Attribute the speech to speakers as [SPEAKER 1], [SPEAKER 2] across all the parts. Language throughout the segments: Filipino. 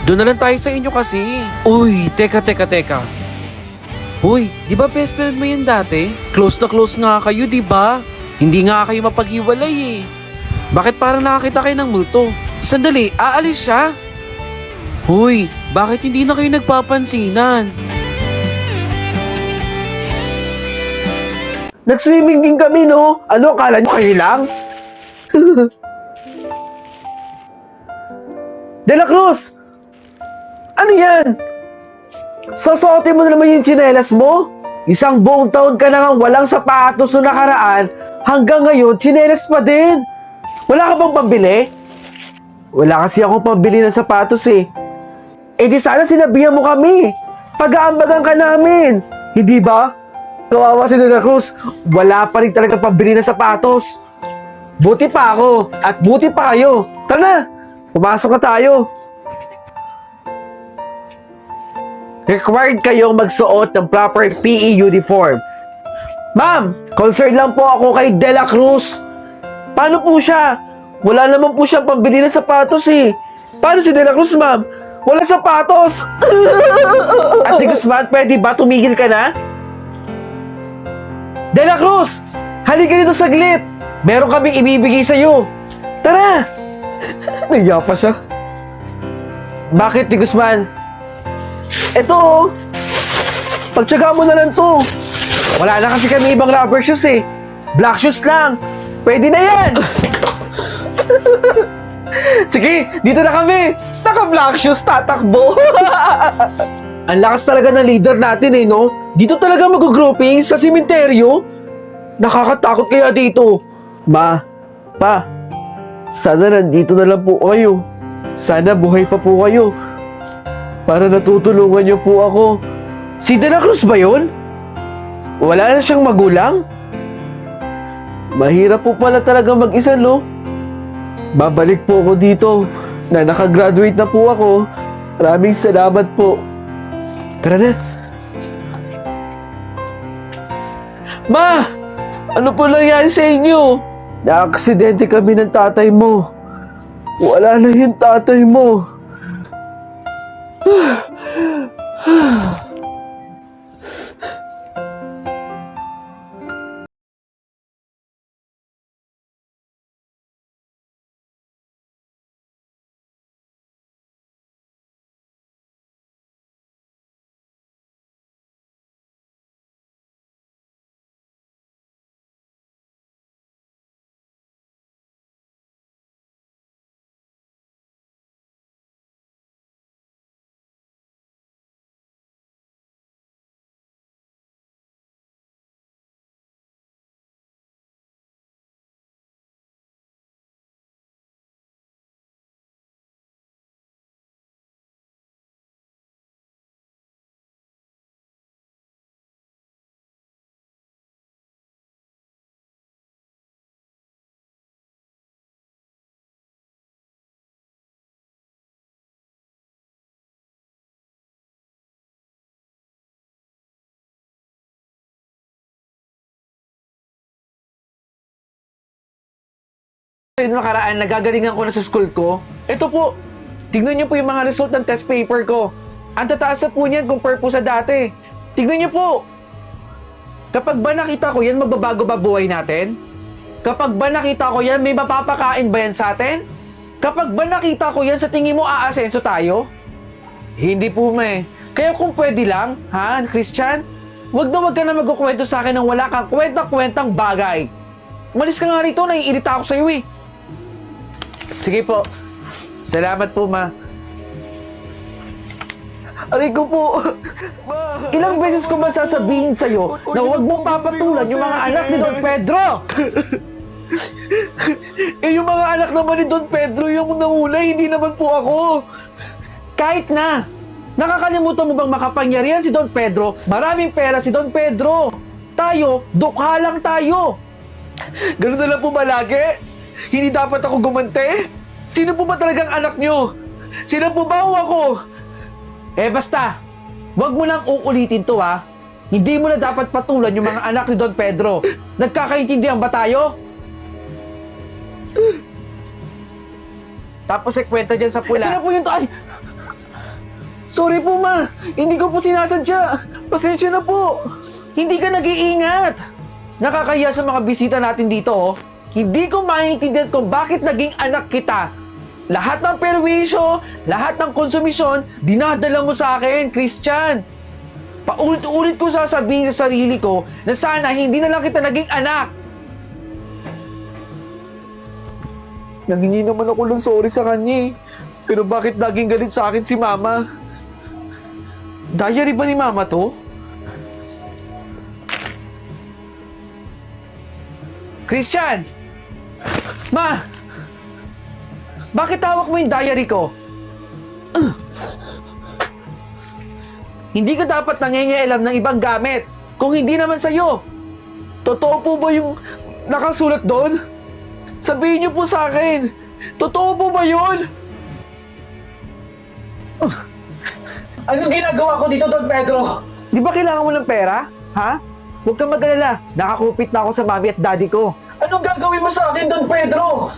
[SPEAKER 1] Doon na lang tayo sa inyo kasi. Uy, teka. Uy, di ba best friend mo yan dati? Close na close nga kayo, di ba? Hindi nga kayo mapaghiwalay eh. Bakit parang nakakita kayo ng multo? Sandali, aalis siya? Uy, bakit hindi na kayo nagpapansinan?
[SPEAKER 2] Nag-swimming din kami, no? Ano, akala nyo kayo lang? De La Cruz! Ano yan? Susuotin mo na naman yung tsinelas mo? Isang buong taon ka na nga walang sapatos na nakaraan, hanggang ngayon, tsinelas pa din. Wala ka bang pambili? Wala kasi akong pambili ng sapatos eh. Eh di sana sinabihan mo kami. Pag-aambagan ka namin. Hindi ba? Kawawa si De La Cruz, wala pa rin talaga pambili ng sapatos. Buti pa ako, at buti pa kayo. Tara na, pumasok na tayo. Required kayong magsuot ng proper PE uniform. Ma'am, concerned lang po ako kay De La Cruz. Paano po siya? Wala naman po siyang pambili ng sapatos eh. Paano si De La Cruz, ma'am? Wala sapatos! Ate Guzman, pwede ba tumigil ka na? De La Cruz! Halika dito saglit! Meron kaming ibibigay sa'yo. Tara! Naiya pa siya. Bakit, Ate Guzman? Ito oh. Pagtsaga mo na lang to. Wala na kasi kami ibang rubber shoes eh. Black shoes lang. Pwede na yan. Sige, dito na kami. Naka-black shoes, tatakbo. Ang lakas talaga ng leader natin eh, no? Dito talaga mag-grouping sa simenteryo. Nakakatakot kaya dito. Ma, pa, sana nandito na lang po kayo. Sana buhay pa po kayo. Para natutulungan niyo po ako. Si De La Cruz ba yun? Wala na siyang magulang? Mahirap po pala talaga mag-isa, no? Babalik po ako dito na nakagraduate na po ako. Maraming salamat po. Tara na. Ma! Ano po nangyari sa inyo? Naaksidente kami ng tatay mo. Wala na yung tatay mo. Yung nakaraan, nagagalingan ko na sa school ko. Ito po, tignan niyo po yung mga result ng test paper ko. Ang tataas na po niyan compare po sa dati. Tignan niyo po. Kapag ba nakita ko yan, magbabago ba buhay natin? Kapag ba nakita ko yan, may mapapakain ba yan sa atin? Kapag ba nakita ko yan, sa tingin mo aasenso tayo? Hindi po, me. Kaya kung pwede lang, ha, Christian? Wag ka na magkukwento sa akin ng wala kang kwentang-kwentang bagay. Umalis ka nga rito, naiirita ako sa'yo eh. Sige po. Salamat po, ma. Aray ko po. Ilang beses ko ba sasabihin sa'yo na huwag mong papatulan yung mga anak ni Don Pedro? Eh, yung mga anak naman ni Don Pedro yung nahulay, hindi naman po ako. Kahit na. Nakakalimutan mo bang makapangyarihan si Don Pedro? Maraming pera si Don Pedro. Tayo, dukha lang tayo. Ganun na lang po ba lagi? Hindi dapat ako gumante? Sino po ba talagang anak nyo? Sino po ba ako? Eh basta, wag mo nang uulitin to ha. Hindi mo na dapat patulan yung mga anak ni Don Pedro. Nagkakaintindihan ba tayo? Tapos kwenta dyan sa pula. Ito na po yung Sorry po, ma. Hindi ko po sinasadya. Pasensya na po. Hindi ka nag-iingat. Nakakahiya sa mga bisita natin dito, oh. Hindi ko maintindihan kung bakit naging anak kita. Lahat ng perwisyo, lahat ng konsumisyon, dinadala mo sa akin, Christian. Paulit-ulit ko sasabihin sa sarili ko na sana hindi na lang kita naging anak. Nanghingi naman ako ng sorry sa kanya eh. Pero bakit laging galit sa akin si Mama? Diary ba ni Mama to? Christian! Ma! Bakit hawak mo yung diary ko? Hindi ka dapat nangingialam ng ibang gamit kung hindi naman sa'yo. Totoo po ba yung nakasulat doon? Sabihin niyo po sa akin. Totoo po ba yun? Anong ginagawa ko dito, Don Pedro? Di ba kailangan mo ng pera? Ha? Huwag kang mag-alala. Nakakupit na ako sa mami at daddy ko. Anong gagawin mo sa akin, Don Pedro?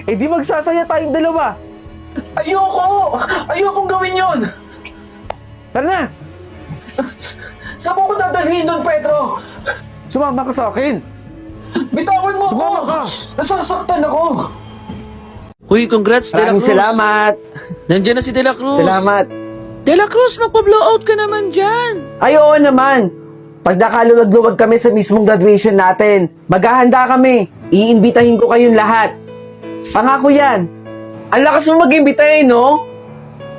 [SPEAKER 2] Eh di magsasaya tayong dalawa. Ayoko! Ayokong gawin yon. Tara na! Saan mo ko dadalhin, Don Pedro? Sumama ka sa akin. Bitawan mo
[SPEAKER 3] Sumama
[SPEAKER 2] ko!
[SPEAKER 3] ka.
[SPEAKER 2] Nasasaktan ako!
[SPEAKER 1] Uy, congrats, De La Cruz.
[SPEAKER 2] Salamat!
[SPEAKER 1] Nandiyan na si De La Cruz.
[SPEAKER 2] Salamat!
[SPEAKER 1] De La Cruz, magpa-blowout ka naman dyan.
[SPEAKER 2] Ay, oo naman! Pag nakaluwag-luwag kami sa mismong graduation natin, maghahanda kami. Iimbitahin ko kayong lahat. Pangako yan. Ang lakas mo mag-imbita eh, no?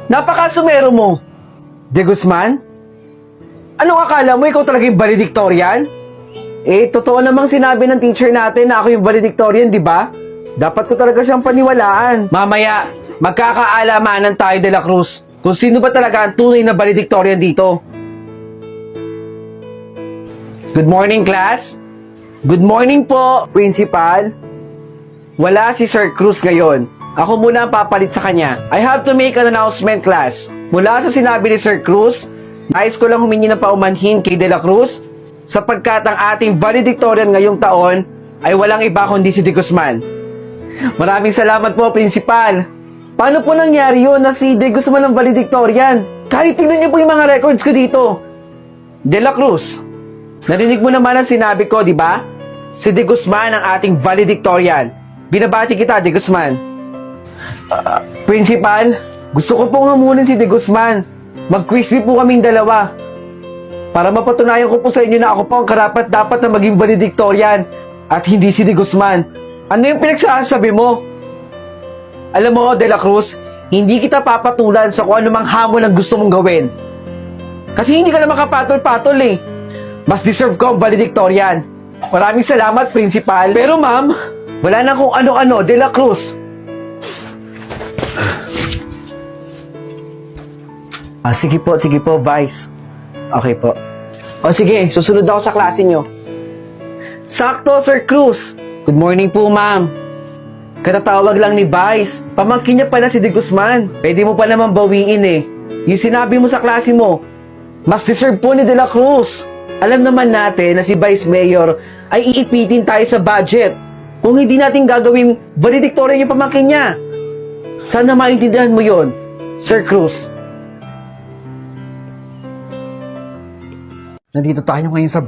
[SPEAKER 2] Napakasumero mo. De Guzman? Anong akala mo, ikaw talaga yung valedictorian? Eh, totoo namang sinabi ng teacher natin na ako yung valedictorian, di ba? Dapat ko talaga siyang paniwalaan. Mamaya, magkakaalamanan tayo, De La Cruz, kung sino ba talaga ang tunay na valedictorian dito. Good morning, class. Good morning po, principal. Wala si Sir Cruz ngayon. Ako muna ang papalit sa kanya. I have to make an announcement, class. Mula sa sinabi ni Sir Cruz, nais ko lang humingi ng paumanhin kay De La Cruz sapagkat ang ating valedictorian ngayong taon ay walang iba kundi si De Guzman. Maraming salamat po, principal. Paano po nangyari yun na si De Guzman ang valedictorian? Kahit tingnan niyo po yung mga records ko dito. De La Cruz, narinig mo naman ang sinabi ko, di ba? Si De Guzman ang ating valedictorian. Binabati kita, De Guzman. Principal, gusto ko pong hamunin si De Guzman. Mag-quiz bee po kaming dalawa. Para mapatunayan ko po sa inyo na ako po ang karapat-dapat na maging valedictorian at hindi si De Guzman. Ano yung pinagsasabi mo? Alam mo, De La Cruz, hindi kita papatulan sa kung anumang hamon ang gusto mong gawin. Kasi hindi ka naman kapatol-patol eh. Mas deserve ko ang valedictorian. Maraming salamat, principal. Pero ma'am, wala na kung ano-ano, De La Cruz. Sige po, Vice. Okay po. O sige, susunod ako sa klase nyo. Sakto, Sir Cruz. Good morning po, ma'am. Katatawag lang ni Vice. Pamangkin niya pala si De Guzman. Pwede mo pa naman bawiin eh. Yung sinabi mo sa klase mo, mas deserve po ni De La Cruz. Alam naman natin na si Vice Mayor ay iipitin tayo sa budget kung hindi natin gagawin valedictorian yung pamangkin niya. Sana maintindihan mo yon, Sir Cruz. Nandito tayo ngayon sa